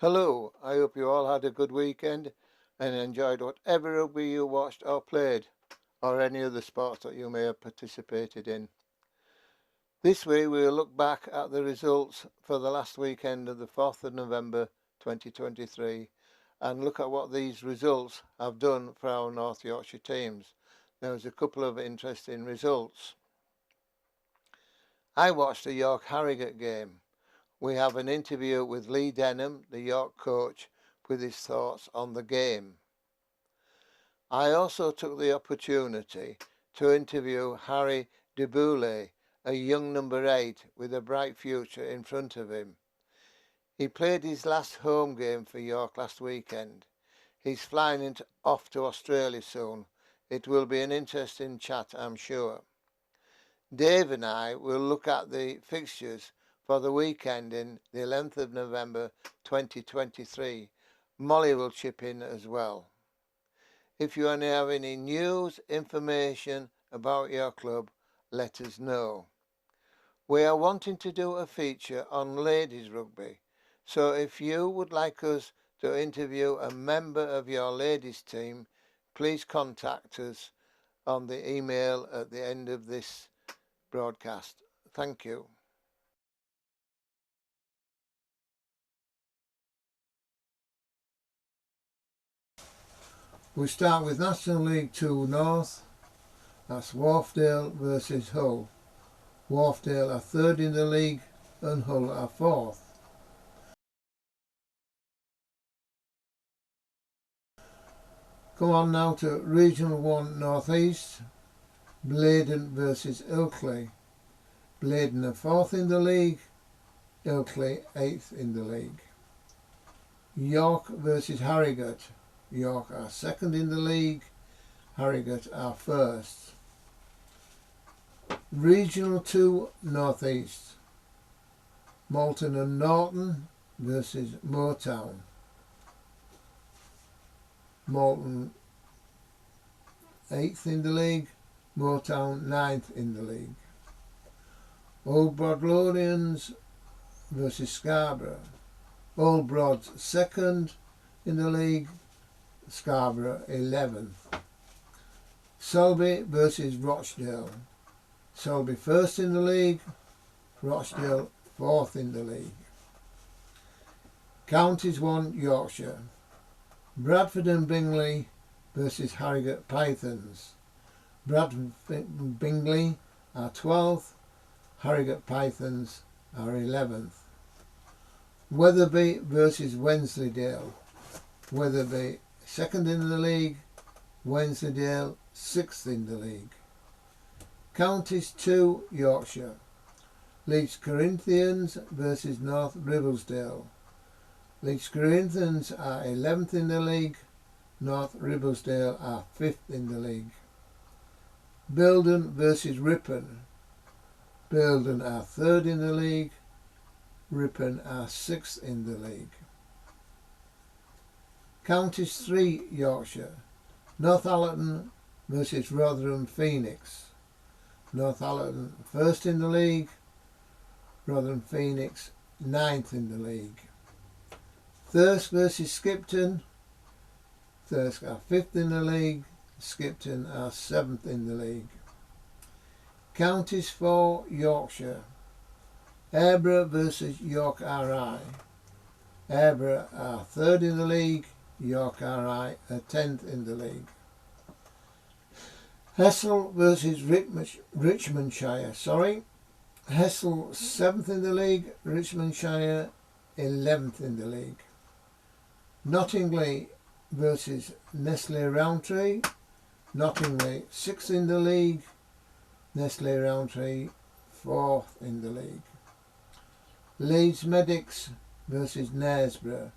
Hello, I hope you all had a good weekend and enjoyed whatever rugby you watched or played, or any other sports that you may have participated in. This way we'll look back at the results for the last weekend of the 4th of November 2023 and look at what these results have done for our North Yorkshire teams. There's a couple of interesting results. I watched the York Harrogate game. We have an interview with Lee Denham, the York coach, with his thoughts on the game. I also took the opportunity to interview Henry du Boulay, a young number 8 with a bright future in front of him. He played his last home game for York last weekend. He's flying off to Australia soon. It will be an interesting chat, I'm sure. Dave and I will look at the fixtures for the weekend in the 11th of November 2023. Molly will chip in as well. If you have any news, information about your club, let us know. We are wanting to do a feature on ladies rugby, so if you would like us to interview a member of your ladies team, please contact us on the email at the end of this broadcast. Thank you. We start with National League 2 North. That's Wharfdale versus Hull. Wharfdale are third in the league and Hull are fourth. Come on now to Regional 1 North East. Blaydon versus Ilkley. Blaydon are fourth in the league, Ilkley 8th in the league. York versus Harrogate. York are second in the league, Harrogate are first. Regional 2 North East. Malton and Norton versus Moortown. Malton 8th in the league, Moortown 9th in the league. Old Broadlothians versus Scarborough. Old Broad's second in the league, Scarborough 11th. Selby versus Rochdale. Selby first in the league, Rochdale fourth in the league. Counties 1 Yorkshire. Bradford and Bingley versus Harrogate Pythons. Bradford and Bingley are 12th, Harrogate Pythons are 11th. Wetherby versus Wensleydale. Wetherby second in the league, Wensleydale 6th in the league. Counties 2 Yorkshire. Leeds Corinthians versus North Ribblesdale. Leeds Corinthians are 11th in the league, North Ribblesdale are 5th in the league. Bilden versus Ripon. Bilden are 3rd in the league, Ripon are 6th in the league. Counties 3 Yorkshire. Northallerton versus Rotherham Phoenix. Northallerton 1st in the league, Rotherham Phoenix 9th in the league. Thirsk versus Skipton. Thirsk are 5th in the league, Skipton are 7th in the league. Counties 4 Yorkshire. Airborough versus York RI. Airborough are 3rd in the league, York RI are 10th in the league. Hessel versus Richmondshire. Hessel 7th in the league, Richmondshire 11th in the league. Nottingley versus Nestle Rowntree. Nottingley 6th in the league, Nestle Rowntree 4th in the league. Leeds Medics versus Knaresborough.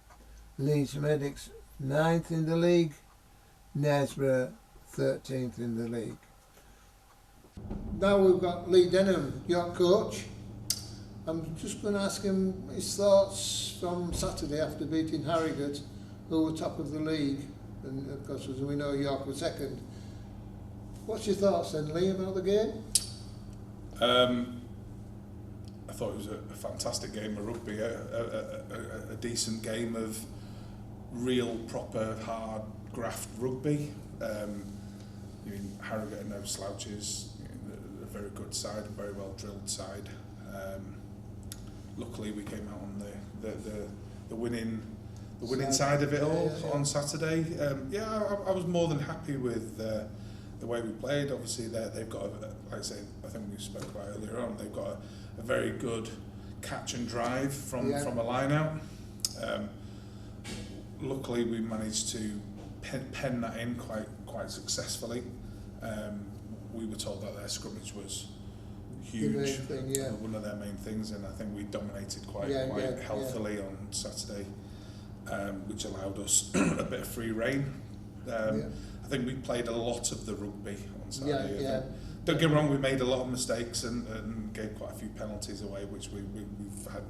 Leeds Medics 9th in the league, Knaresborough 13th in the league. Now we've got Lee Denham, York coach. I'm just going to ask him his thoughts from Saturday after beating Harrogate, who were top of the league, and of course as we know York were second. What's your thoughts then, Lee, about the game? I thought it was a fantastic game of rugby, a decent game of real, proper, hard graft rugby. Harrogate are no slouches, a very good side, a very well drilled side. Luckily we came out on the winning side of it all on Saturday. I was more than happy with the way we played. Obviously they've got, like I say, I think we spoke about earlier on, they've got a very good catch and drive from a line out. Luckily we managed to pen that in quite successfully. We were told that their scrummage was huge, one of their main things, and I think we dominated quite healthily on Saturday, which allowed us a bit of free rein. I think we played a lot of the rugby on Saturday. Don't get me wrong, we made a lot of mistakes and gave quite a few penalties away, which we've had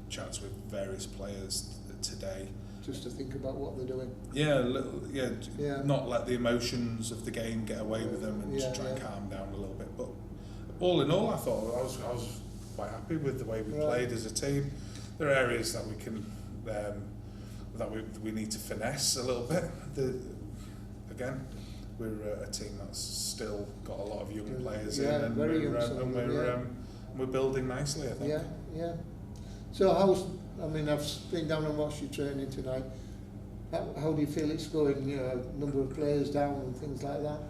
chats with various players today. Just to think about what they're doing. Not let the emotions of the game get away with them, and just try and calm down a little bit. But all in all, I thought I was quite happy with the way we played as a team. There are areas that we can that we need to finesse a little bit. Again, we're a team that's still got a lot of young players in, and we're building nicely, I think. So I've been down and watched you training tonight. How do you feel it's going? Number of players down and things like that.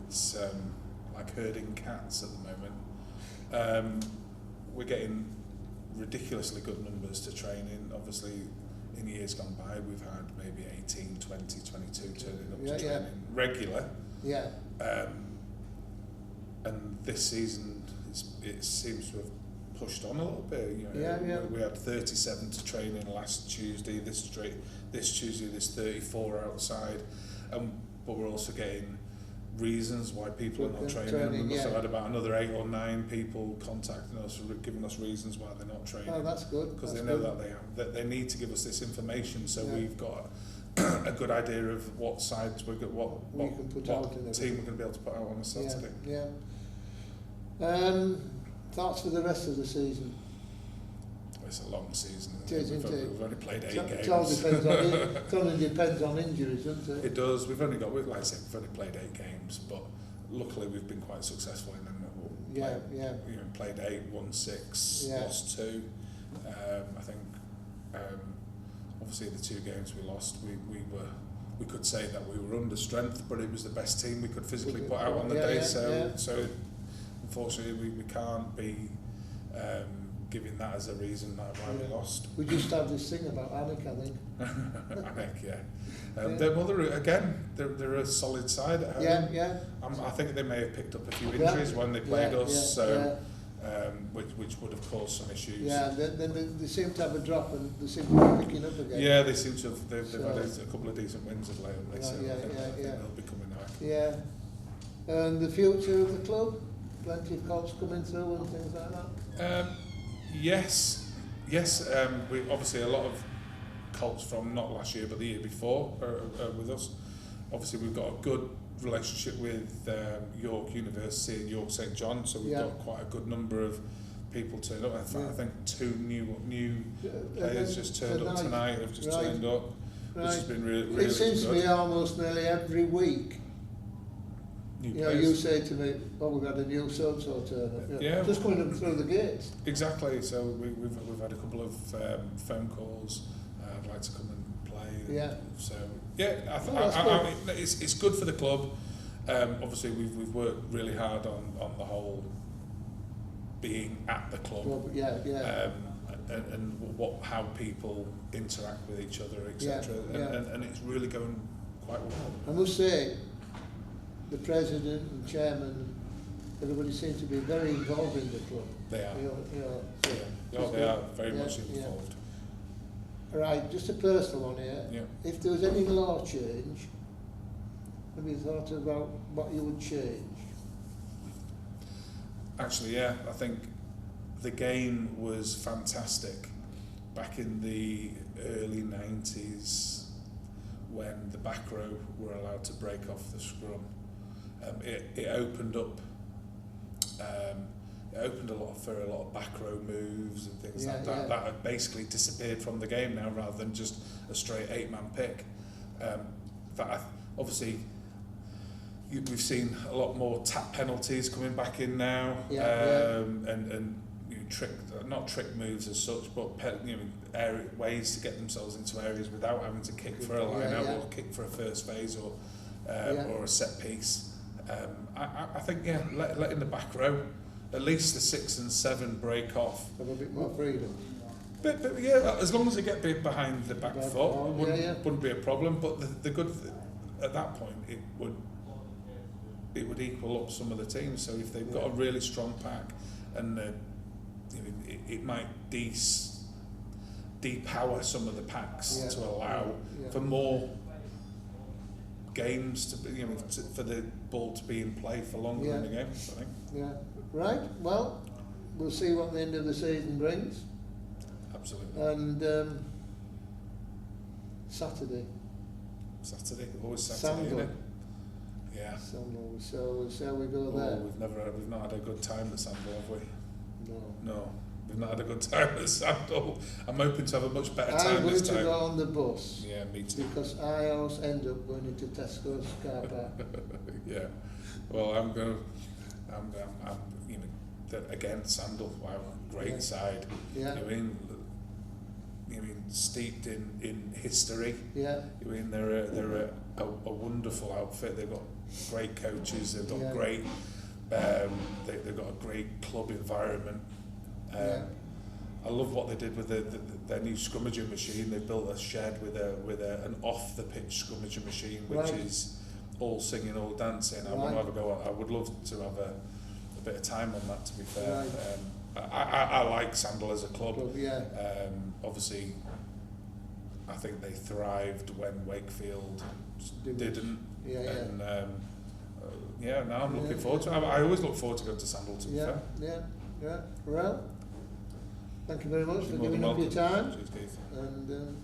It's like herding cats at the moment. We're getting ridiculously good numbers to train in. Obviously, in years gone by, we've had maybe 18, 20, 22 turning up to training regular. And this season, it seems to have pushed on a little bit. We had 37 to train in last Tuesday. This Tuesday there's 34 outside, but we're also getting reasons why people are not training. We must have had about another 8 or 9 people contacting us, giving us reasons why they're not training. Oh, that's good. Because they know that they need to give us this information, so we've got a good idea of what sides what team we're going to be able to put out on a Saturday. Thoughts for the rest of the season? It's a long season. We've only played 8 games. It only depends on injuries, doesn't it? It does. We've only played 8 games, but luckily we've been quite successful in them. Played 8, won 6, lost 2. I think obviously the 2 games we lost, we could say that we were under strength, but it was the best team we could physically put out on the day. So unfortunately we can't be giving that as a reason why we lost. We just have this thing about Anik, I think. Anik, they're a solid side at home. I think they may have picked up a few injuries when they played us, which would have caused some issues. Then they seem to have a drop and they seem to be picking up again. They seem to have. They've had a couple of decent wins of late, I think they'll be coming back. And the future of the club? Plenty of Colts coming through and things like that? Yes. We obviously a lot of Colts from not last year but the year before are with us. Obviously we've got a good relationship with York University and York St John, so we've got quite a good number of people turned up. In fact, I think 2 new players just turned up tonight. Have just turned up, which has been really It seems to be almost nearly every week. You say to me, we've had a new so-and-so turn up. Just coming up through the gates. Exactly. So we've had a couple of phone calls. I'd like to come and play. So I mean, it's good for the club. Obviously we've worked really hard on the whole being at the club. And how people interact with each other, etc. And it's really going quite well. I must say, the president and chairman, everybody seems to be very involved in the club. They are. They are very much involved. Right, just a personal one here. If there was any law change, have you thought about what you would change? Actually, I think the game was fantastic back in the early 90s when the back row were allowed to break off the scrum. It opened up opened for a lot of back row moves and things like that. That have basically disappeared from the game now, rather than just a straight 8-man pick. Obviously, we've seen a lot more tap penalties coming back in now, and not trick moves as such, but ways to get themselves into areas without having to kick for a line out or kick for a first phase or a set piece. I think letting the back row, at least the 6 and 7 break off. Have a bit more freedom. But as long as they get bit behind the back foot, wouldn't be a problem. But the good at that point, it would equal up some of the teams. So if they've got a really strong pack, and it might depower some of the packs to allow for more games to be, for the ball to be in play for longer in the game. I think. Yeah. Right. Well, we'll see what the end of the season brings. Absolutely. And Saturday, always Saturday, isn't it? Yeah. Sandal. So shall we go there? We've not had a good time at Sandal, have we? No. We've not had a good time at Sandal. I'm hoping to have a much better time this time. I'm going to go on the bus. Yeah, me too. Because I always end up going into Tesco's car park. Yeah. Well, I'm again, Sandal. Wow, great side. Yeah. Steeped in history. Yeah. They're a wonderful outfit. They've got great coaches. They've got great. They've got a great club environment. I love what they did with their new scrummaging machine. They built a shed with an off the pitch scrummaging machine, which is all singing, all dancing. I want to have a go. I would love to have a bit of time on that. To be fair, I like Sandal as a club. Obviously, I think they thrived when Wakefield didn't. Now I'm looking forward to it. I always look forward to going to Sandal, to be fair. Yeah. Well, thank you very much for giving up your time. Cheers, Keith. And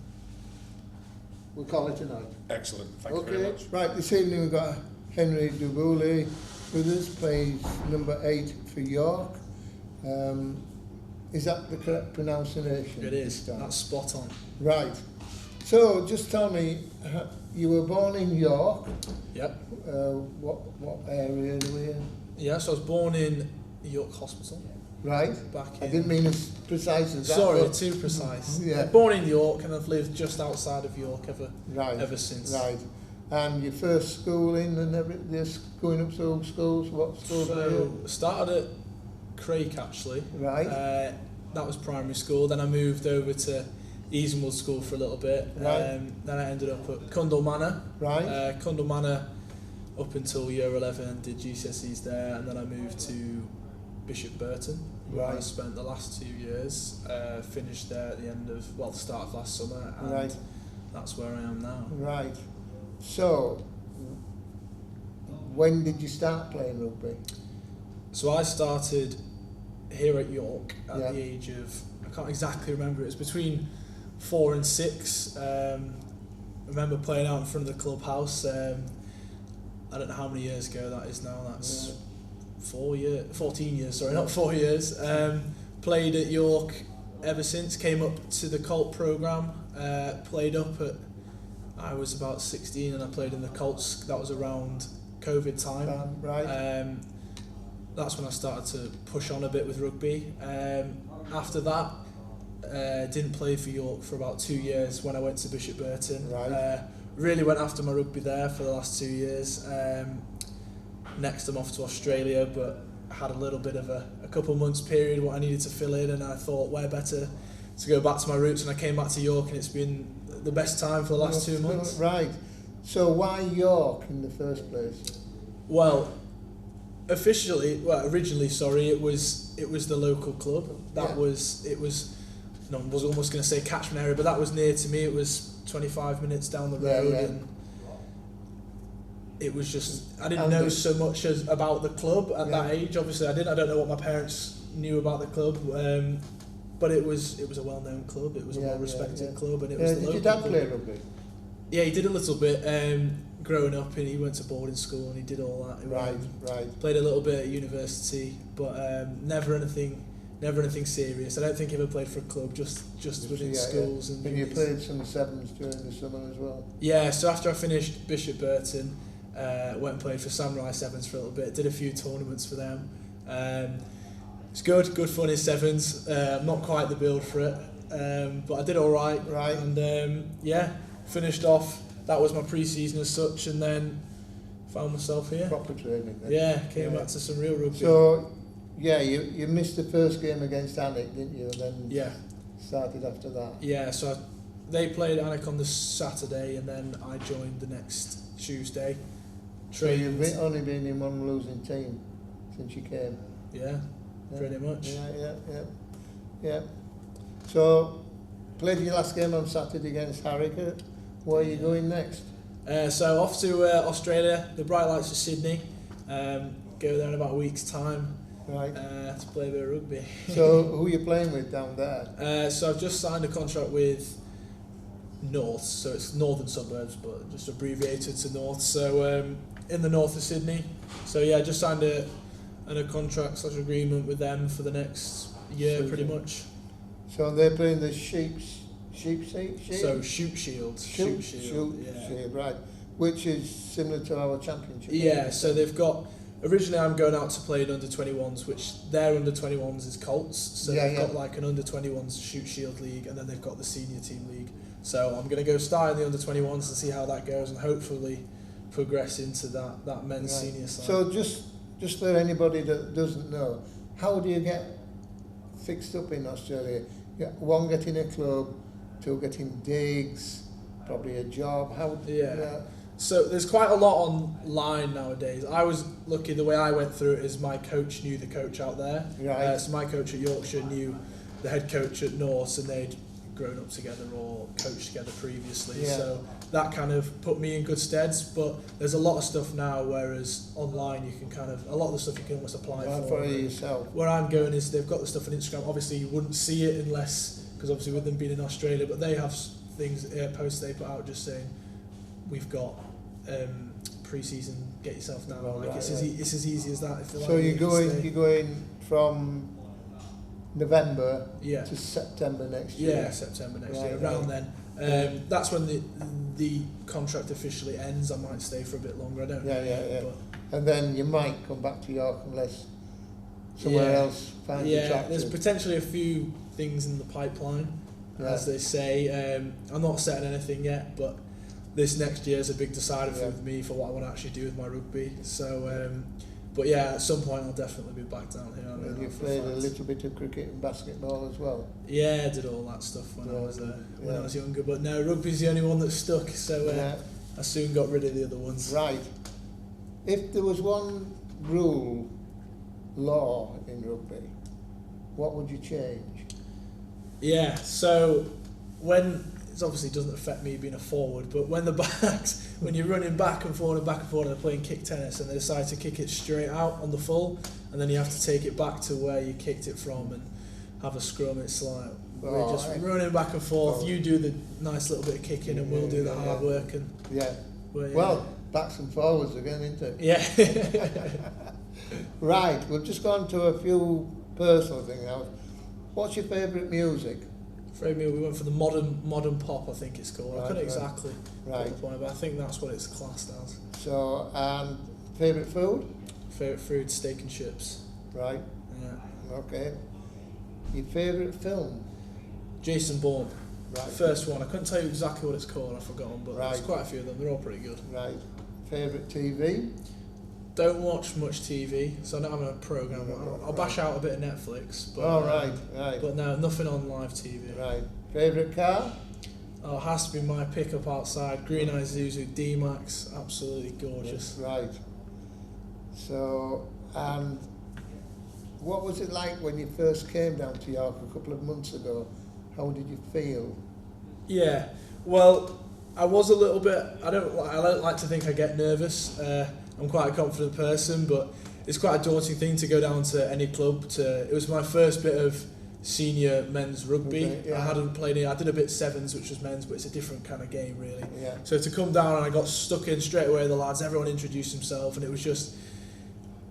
we'll call it a night. Excellent. Thank you very much. Right, this evening we've got Henry du Boulay with us, plays number 8 for York. Is that the correct pronunciation? It is. That's spot on. Right. So, just tell me, you were born in York. Yep. What area were you in? Yeah, so I was born in York Hospital. Right. I didn't mean as precise as that. Sorry, too precise. Yeah. Born in York, and I've lived just outside of York ever since. Right. And your first schooling and everything, going up through schools, what school were you? Started at Craik, actually. Right. That was primary school. Then I moved over to Easonwood School for a little bit. Right. Then I ended up at Cundle Manor. Right. Cundle Manor up until year 11, did GCSEs there, and then I moved to Bishop Burton, where I spent the last 2 years. Finished there at the start of last summer, and that's where I am now. Right. So, when did you start playing rugby? So I started here at York at the age of, I can't exactly remember, it was between 4 and 6. I remember playing out in front of the clubhouse. I don't know how many years ago that is now. That's 14 years, sorry, not 4 years. Played at York ever since, came up to the Colt programme, played up at, I was about 16 and I played in the Colts. That was around COVID time. That's when I started to push on a bit with rugby. After that, didn't play for York for about 2 years when I went to Bishop Burton. Really went after my rugby there for the last 2 years. Next I'm off to Australia, but had a little bit of a couple months period what I needed to fill in, and I thought where better to go back to my roots, and I came back to York, and it's been the best time for the last 2 months. Right. So why York in the first place? Well, originally, it was the local club. I was almost going to say catchment area, but that was near to me. It was 25 minutes down the road, and it was just, I didn't know so much about the club at that age. Obviously, I don't know what my parents knew about the club, but it was a well-known club. It was a well-respected club, and it was the local club. Did your dad club. play rugby? Yeah, he did a little bit. growing up, and he went to boarding school and he did all that. Right. Played a little bit at university, but never anything serious. I don't think he ever played for a club, just within schools. Yeah. And you played some sevens during the summer as well? Yeah, so after I finished Bishop Burton, went and played for Samurai Sevens for a little bit, did a few tournaments for them. It's good fun in sevens. Not quite the build for it, but I did all right. Right. And finished off. That was my pre-season as such, and then found myself here. Proper training then. Yeah, came back to some real rugby. So, yeah, you missed the first game against Alnwick, didn't you? And then started after that. Yeah, so they played Alnwick on the Saturday, and then I joined the next Tuesday. So you've only been in one losing team since you came? Yeah, pretty much. Yeah. So, played your last game on Saturday against Harrogate. Where are you going next? So off to Australia, the Bright Lights of Sydney. Go there in about a week's time. Right. To play a bit of rugby. So who are you playing with down there? So I've just signed a contract with North, so it's Northern Suburbs, but just abbreviated to North. So in the north of Sydney. So yeah, just signed a contract / agreement with them for the next year, pretty much. So they're playing the Sheep Shield? So Shoot Shield. Shoot Shield, right. Which is similar to our championship. Yeah, so they've got... Originally I'm going out to play in under-21s, which their under-21s is Colts. So they've got like an under-21s Shoot Shield league, and then they've got the senior team league. So I'm going to go start in the under-21s and see how that goes, and hopefully progress into that men's senior side. So just for anybody that doesn't know, how do you get fixed up in Australia? One, getting a club, two, getting digs, probably a job. So there's quite a lot online nowadays. I was lucky, the way I went through it is my coach knew the coach out there. Right. So my coach at Yorkshire knew the head coach at Norse, and they'd grown up together or coached together previously. Yeah. So that kind of put me in good steads. But there's a lot of stuff now, whereas online you can a lot of the stuff you can almost apply for yourself. Where I'm going is they've got the stuff on Instagram. Obviously you wouldn't see it unless, because obviously with them being in Australia, but they have things, posts they put out just saying, we've got pre-season, get yourself down. It's as easy as that. So you're going from November to September next year. Yeah, September next year, around then. That's when the contract officially ends. I might stay for a bit longer. I don't know. But and then you might come back to York unless somewhere else finds you attractive. There's potentially a few things in the pipeline, as they say. I'm not setting anything yet, but this next year is a big decider for me for what I want to actually do with my rugby. So, but yeah, at some point I'll definitely be back down here. And you played a little bit of cricket and basketball as well. Yeah, I did all that stuff when I was younger. But no, rugby's the only one that stuck. So I soon got rid of the other ones. Right. If there was one law in rugby, what would you change? Yeah. So when it obviously doesn't affect me being a forward, but when the backs, when you're running back and forward and they're playing kick tennis and they decide to kick it straight out on the full, and then you have to take it back to where you kicked it from and have a scrum, it's like we're just running back and forth. You do the nice little bit of kicking and we'll do the hard work. And well, backs and forwards again, isn't it? Yeah. Right, we've just gone to a few personal things now. What's your favourite music? We went for the modern pop, I think it's called. I couldn't exactly put the point, but I think that's what it's classed as. So, favourite food? Favourite food, steak and chips. Right. Yeah. Okay. Your favourite film? Jason Bourne. Right. First one. I couldn't tell you exactly what it's called, I've forgotten, but there's quite a few of them. They're all pretty good. Right. Favourite TV? Don't watch much TV, so I don't have a programme. I'll bash out a bit of Netflix. But, right. But no, nothing on live TV. Right. Favourite car? Oh, it has to be my pickup outside. Green Isuzu D-Max, absolutely gorgeous. Right. So, and what was it like when you first came down to York a couple of months ago? How did you feel? Yeah, well, I was a little bit. I don't like to think I get nervous. I'm quite a confident person, but it's quite a daunting thing to go down to any club. It was my first bit of senior men's rugby. Okay, yeah. I hadn't played it. I did a bit sevens, which was men's, but it's a different kind of game, really. Yeah. So to come down and I got stuck in straight away with the lads, everyone introduced himself, and it was just,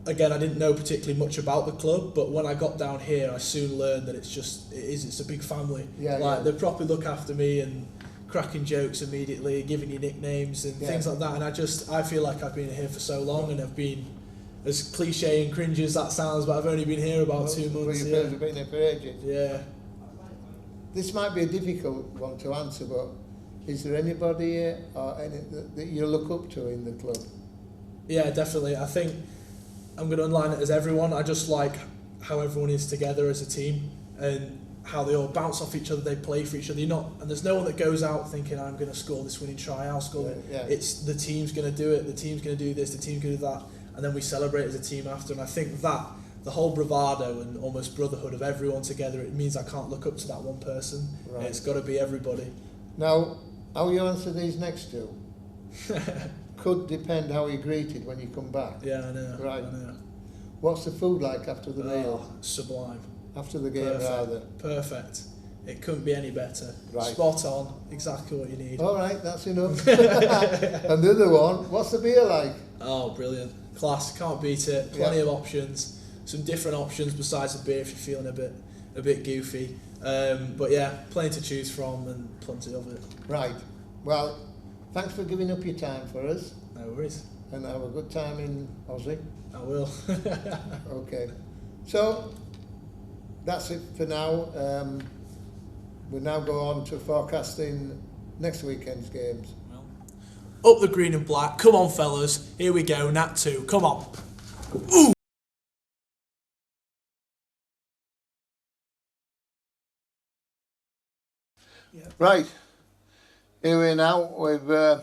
again, I didn't know particularly much about the club, but when I got down here, I soon learned that it's a big family. Yeah, like, they properly look after me and cracking jokes immediately, giving you nicknames and things like that. And I feel like I've been here for so long, and I've been, as cliche and cringy as that sounds, but I've only been here about 2 months. Well, you've been here for ages. Yeah. This might be a difficult one to answer, but is there anybody that you look up to in the club? Yeah, definitely. I think I'm going to underline it as everyone. I just like how everyone is together as a team and how they all bounce off each other, they play for each other. And there's no one that goes out thinking, I'm going to score this winning try, I'll score it. Yeah. It's the team's going to do it, the team's going to do this, the team's going to do that, and then we celebrate as a team after. And I think that the whole bravado and almost brotherhood of everyone together, it means I can't look up to that one person. Right. It's got to be everybody. Now, how you answer these next two could depend how you're greeted when you come back. Yeah, I know. Right. I know. What's the food like after the meal? Sublime. After the game, Perfect. rather. Perfect. It couldn't be any better. Right. Spot on. Exactly what you need. All right, that's enough. And the other one, what's the beer like? Oh, brilliant. Class. Can't beat it. Plenty of options. Some different options besides the beer if you're feeling a bit goofy. But yeah, plenty to choose from and plenty of it. Right. Well, thanks for giving up your time for us. No worries. And have a good time in Aussie. I will. Okay. So, that's it for now. We'll now go on to forecasting next weekend's games. Up the green and black. Come on, fellas. Here we go. Nat 2. Come on. Ooh. Right. Here we are now. We've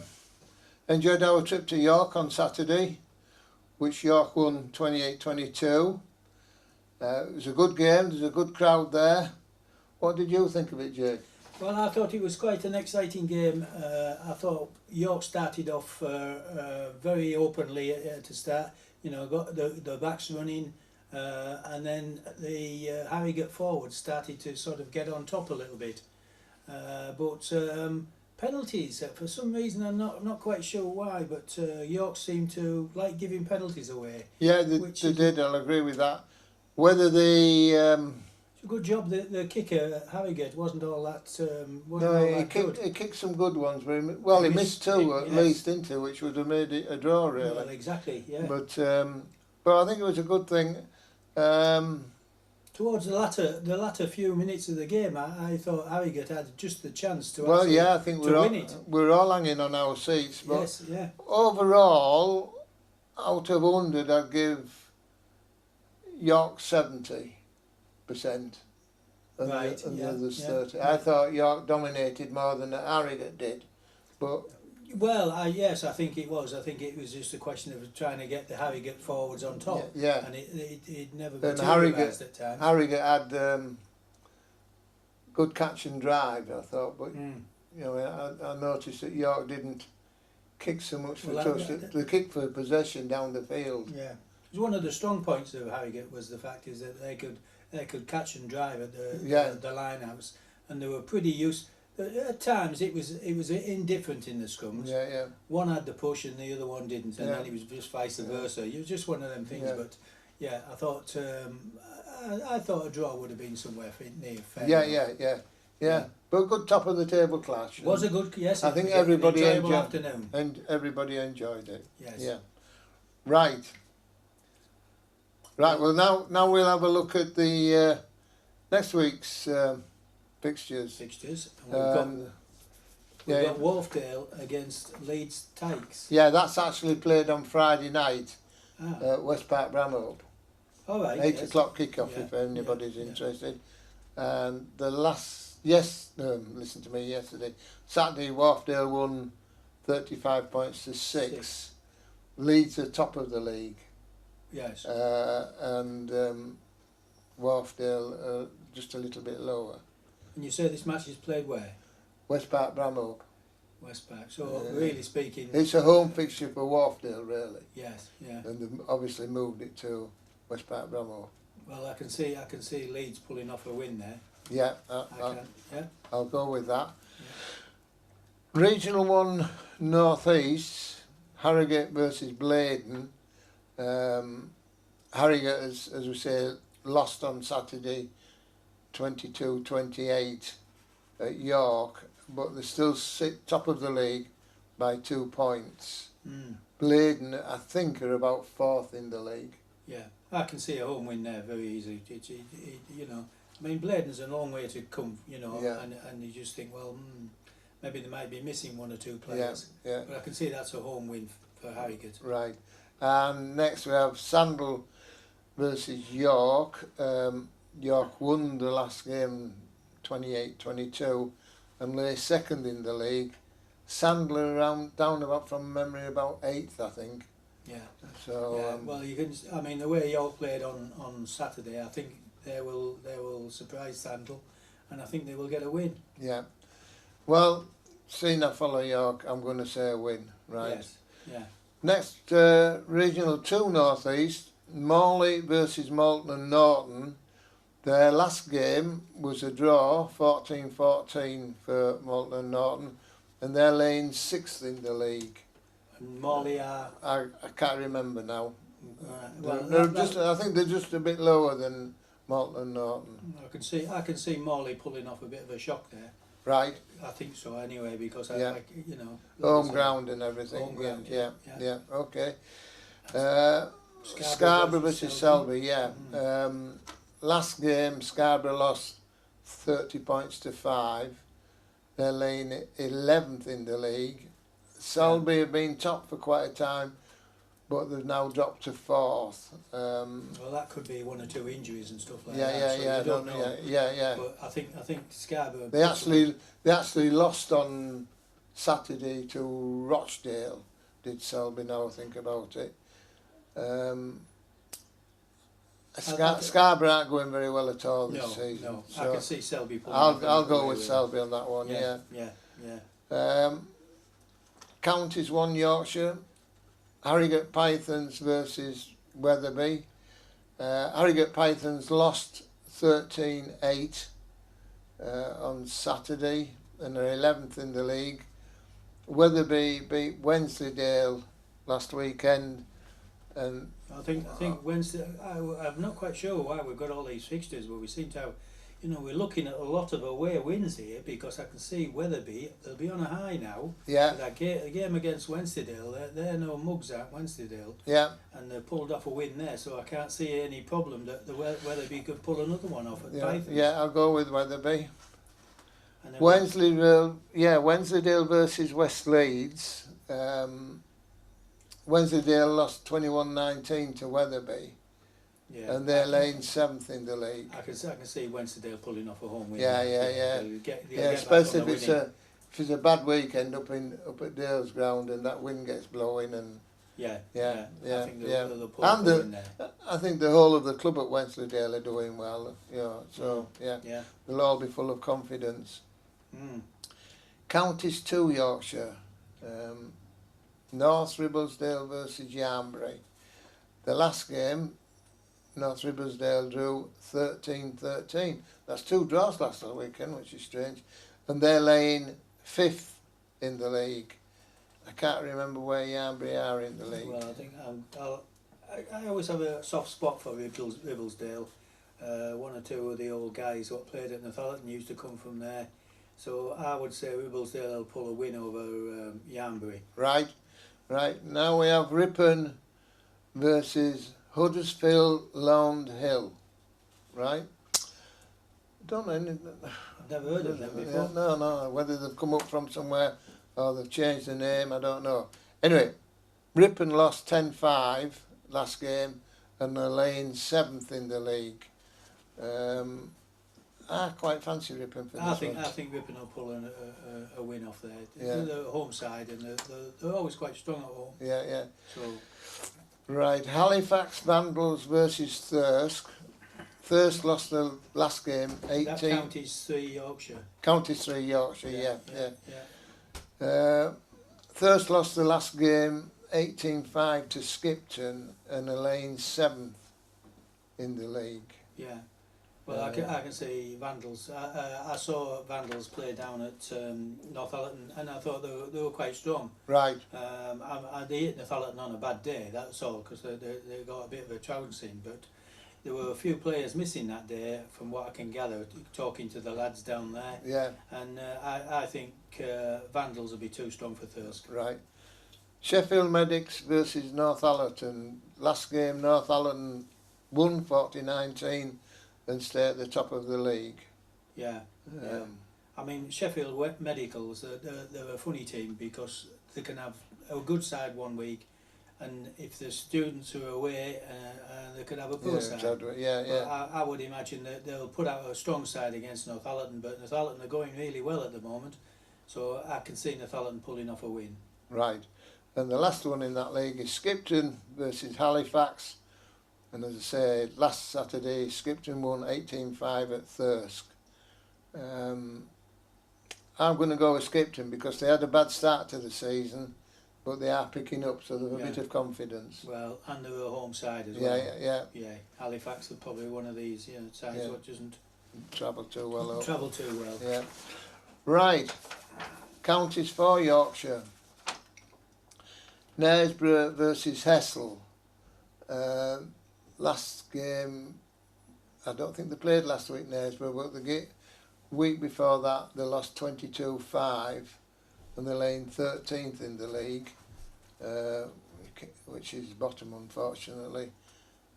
enjoyed our trip to York on Saturday, which York won 28-22. It was a good game. There's a good crowd there. What did you think of it, Jake? Well, I thought it was quite an exciting game. I thought York started off very openly to start. You know, got the backs running, and then the Harrogate forwards started to sort of get on top a little bit. But penalties, for some reason, I'm not quite sure why, but York seemed to like giving penalties away. Yeah, they did. I'll agree with that. Whether they it's a good job. The kicker at Harrogate wasn't all that. He kicked some good ones, but he missed two at least, into which would have made it a draw, really. Well, exactly, yeah. But I think it was a good thing. Towards the latter few minutes of the game, I thought Harrogate had just the chance to. Well, yeah, I think we're all hanging on our seats. But yes, yeah. Overall, out of 100, I'd give York 70%, and the others 30%. Yeah. I thought York dominated more than Harrogate did, but. Well, yes, I think it was. I think it was just a question of trying to get the Harrogate forwards on top. Yeah. And it never And materialised at times. Harrogate had good catch and drive, I thought, but you know, I noticed that York didn't kick so much for touch. They kicked for possession down the field. Yeah, it was one of the strong points of Harrogate was the fact is that they could catch and drive at the lineouts, and they were pretty used. At times it was indifferent in the scrums. Yeah, yeah. One had the push and the other one didn't, and then it was just vice versa. It was just one of them things. Yeah. But yeah, I thought a draw would have been somewhere near fair. Yeah. But a good top of the table clash. It was a good, yes. I think everybody enjoyable afternoon. And everybody enjoyed it. Yes. Yeah. Right. Well, now we'll have a look at the next week's fixtures. And we've got Wharfdale against Leeds Tykes. Yeah, that's actually played on Friday night at West Park Bramhope. All right. 8 o'clock kick-off if anybody's interested. And listen to me, yesterday. Saturday, Wharfdale won 35 points to 6. Leeds are top of the league. Yes. And Wharfdale just a little bit lower. And you say this match is played where? West Park Bramhope. West Park. So really speaking, it's a home fixture for Wharfdale, really. Yes, yeah. And they've obviously moved it to West Park Bramhope. Well, I can see Leeds pulling off a win there. Yeah, I'll go with that. Yeah. Regional 1 North East, Harrogate versus Blaydon. Harrogate, as we say, lost on Saturday 22-28 at York, but they still sit top of the league by 2 points. Blaydon, I think, are about 4th in the league. Yeah, I can see a home win there very easily. You know, I mean, Blaydon's a long way to come, you know, and you just think, well, maybe they might be missing 1 or 2 players. Yeah. But I can see that's a home win for Harrogate. Right. And next we have Sandal versus York. York won the last game 28-22 and lay 2nd in the league. Sandal are down about, from memory, about 8th, I think. Yeah. So well, you can. I mean, the way York played on Saturday, I think they will surprise Sandal, and I think they will get a win. Yeah. Well, seeing I follow York, I'm going to say a win. Right. Yes. Yeah. Next, Regional 2 North East, Morley versus Malton and Norton. Their last game was a draw, 14-14 for Malton and Norton, and they're laying 6th in the league. And Morley are... I can't remember now. Well, I think they're just a bit lower than Malton and Norton. I can see Morley pulling off a bit of a shock there. Right. I think so anyway, because you know, home ground and everything. Home ground, yeah. Okay. Scarborough versus Selby. Yeah. Last game, Scarborough lost 30 points to 5. They're laying 11th in the league. Selby have been top for quite a time, but they've now dropped to 4th. Well, that could be 1 or 2 injuries and stuff like that. Yeah. But I think Scarborough. They actually lost on Saturday to Rochdale. Did Selby now think about it? Scarborough aren't going very well at all this season. No, so I can see Selby. I'll go with Selby on that one. Yeah. Counties 1 Yorkshire, Harrogate Pythons versus Wetherby. Harrogate Pythons lost 13-8 on Saturday and are 11th in the league. Wetherby beat Wensleydale last weekend, and I think Wednesday. I'm not quite sure why we've got all these fixtures, but we seem to have, you know, we're looking at a lot of away wins here, because I can see Wetherby, they'll be on a high now. Yeah. That game against Wensleydale, they're no mugs at Wensleydale. Yeah. And they pulled off a win there, so I can't see any problem that the Wetherby could pull another one off at Pythons. Yeah, I'll go with Wetherby. Wensleydale versus West Leeds. Wensleydale lost 21-19 to Wetherby. Yeah, and they're laying 7th in the league. I can see Wensleydale pulling off a home win. Yeah. Especially if it's a bad weekend up at Dale's ground and that wind gets blowing and. I think they'll pull and in there. I think the whole of the club at Wensleydale are doing well. So they'll all be full of confidence. Counties 2 Yorkshire. North Ribblesdale versus Yarnbury. The last game, North Ribblesdale drew 13-13. That's 2 draws last weekend, which is strange. And they're laying 5th in the league. I can't remember where Yarnbury are in the league. Well, I think I always have a soft spot for Ribblesdale. 1 or 2 of the old guys who played at Northallerton used to come from there. So I would say Ribblesdale will pull a win over Yarnbury. Right. Now we have Ripon versus Huddersfield Lound Hill. Right? Don't know. I've never heard of them before. No. Whether they've come up from somewhere or they've changed the name, I don't know. Anyway, Ripon lost 10-5 last game and they're laying 7th in the league. I quite fancy Ripon for this one. I think Ripon will pull a win off there. They're the home side and they're always quite strong at home. Yeah. So. Right, Halifax Vandals versus Thirsk. Thirsk lost the last game 18. That Counties 3 Yorkshire. Counties 3 Yorkshire, yeah. Thirsk lost the last game 18-5 to Skipton and are laying 7th in the league. Yeah. Well, I can see Vandals. I saw Vandals play down at Northallerton, and I thought they were quite strong. Right. They hit Northallerton on a bad day, that's all, because they got a bit of a trouncing. But there were a few players missing that day, from what I can gather, talking to the lads down there. Yeah. And I think Vandals will be too strong for Thirsk. Right. Sheffield Medics versus Northallerton. Last game, Northallerton won 40-19 and stay at the top of the league. Yeah. Yeah. I mean, Sheffield Medicals, they're a funny team because they can have a good side one week, and if the students are away, they could have a poor side. I would imagine that they'll put out a strong side against Northallerton, but Northallerton are going really well at the moment, so I can see Northallerton pulling off a win. Right. And the last one in that league is Skipton versus Halifax. And as I say, last Saturday, Skipton won 18-5 at Thirsk. I'm going to go with Skipton because they had a bad start to the season, but they are picking up, so they've a bit of confidence. Well, and they're a home side as well. Yeah. Halifax are probably one of these sides that doesn't travel too well. Yeah. Right. Counties for Yorkshire. Knaresborough versus Hessel. Last game, I don't think they played last week, Knaresborough, but the week before that they lost 22-5 and they're laying 13th in the league, which is bottom unfortunately,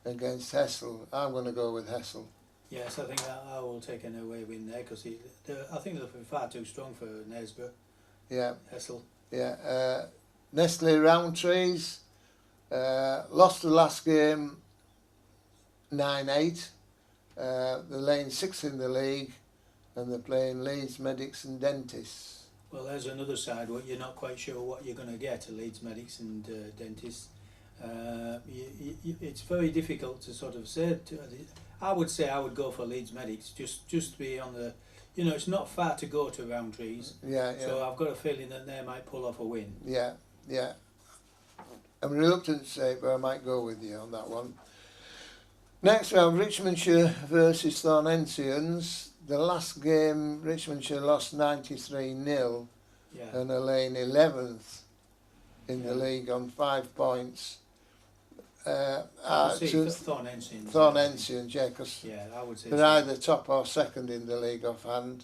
against Hessel. I'm going to go with Hessel. Yes, I think I will take an away win there because I think they're far too strong for Knaresborough. Yeah. Hessel. Yeah. Nestle Roundtrees lost the last game 9-8. They're laying 6th in the league and they're playing Leeds Medics and Dentists. Well, there's another side where you're not quite sure what you're going to get, Leeds Medics and Dentists. It's very difficult to sort of say. I would say I would go for Leeds Medics, just to be on the... it's not far to go to Roundtrees. Yeah. So I've got a feeling that they might pull off a win. Yeah. I'm reluctant to say it, but I might go with you on that one. Next round, Richmondshire versus Thornensians. The last game, Richmondshire lost 93-0 and are laying 11th in the league on 5 points. Thornensians, because I would say they're either top or second in the league offhand.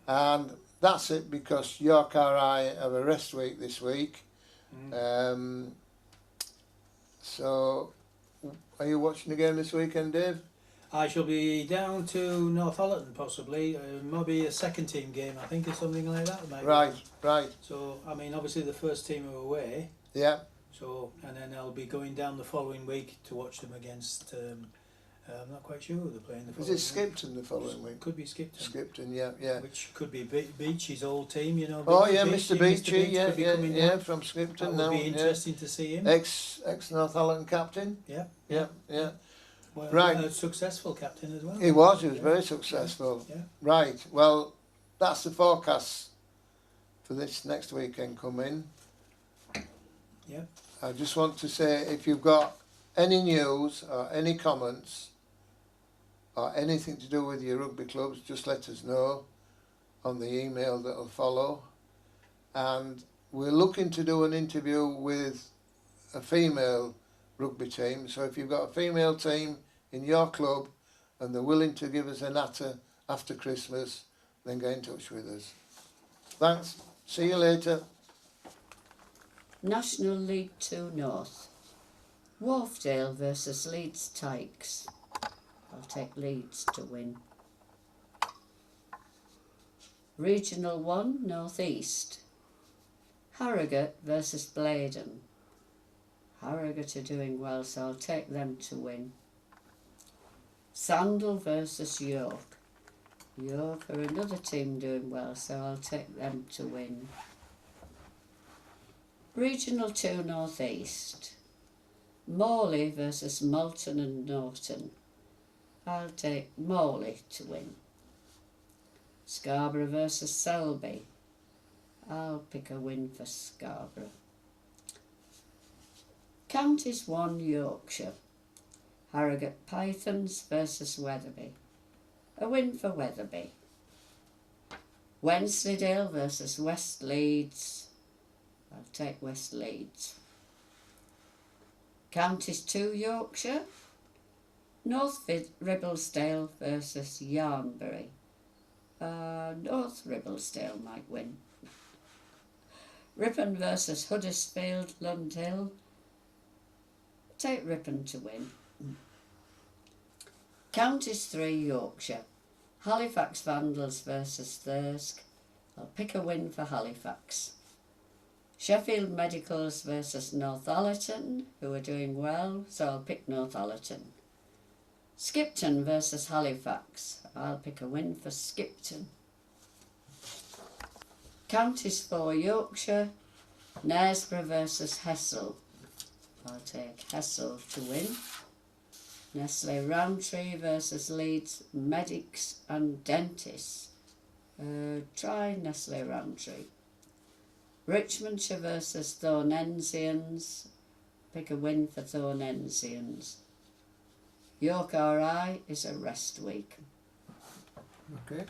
And that's it because York RI have a rest week this week. So, are you watching the game this weekend, Dave? I shall be down to Northallerton possibly. Maybe a second team game, I think, or something like that. Right. So, I mean, obviously the first team are away. Yeah. So, and then I'll be going down the following week to watch them against. I'm not quite sure who they're playing the following week. Is it Skipton the following week? Could be Skipton. Skipton, yeah. Which could be Beachy's old team, Mr. Beachy, yeah, from Skipton. That would be interesting to see him. Ex Northallerton captain. Yeah. Well, right. A successful captain as well. He was very successful. Yeah. Right, well, that's the forecast for this next weekend coming. Yeah. I just want to say, if you've got any news or any comments or anything to do with your rugby clubs, just let us know on the email that'll follow. And we're looking to do an interview with a female rugby team, so if you've got a female team in your club and they're willing to give us a natter after Christmas, then get in touch with us. Thanks, see you later. National League 2 North. Wharfdale versus Leeds Tykes. I'll take Leeds to win. Regional 1 North East. Harrogate versus Blaydon. Harrogate are doing well, so I'll take them to win. Sandal versus York. York are another team doing well, so I'll take them to win. Regional 2 North East. Morley versus Moulton and Norton. I'll take Morley to win. Scarborough versus Selby. I'll pick a win for Scarborough. Counties 1 Yorkshire. Harrogate Pythons versus Wetherby. A win for Wetherby. Wensleydale versus West Leeds. I'll take West Leeds. Counties 2 Yorkshire. North Ribblesdale versus Yarnbury. North Ribblesdale might win. Ripon versus Huddersfield Lundhill. Take Ripon to win. Counties 3 Yorkshire. Halifax Vandals versus Thirsk. I'll pick a win for Halifax. Sheffield Medicals versus Northallerton, who are doing well, so I'll pick Northallerton. Skipton versus Halifax. I'll pick a win for Skipton. Counties 4 Yorkshire. Knaresborough versus Hessel. I'll take Hessel to win. Nestle Roundtree versus Leeds Medics and Dentists. Try Nestle Roundtree. Richmondshire versus Thornensians. Pick a win for Thornensians. York RI is a rest week. Okay.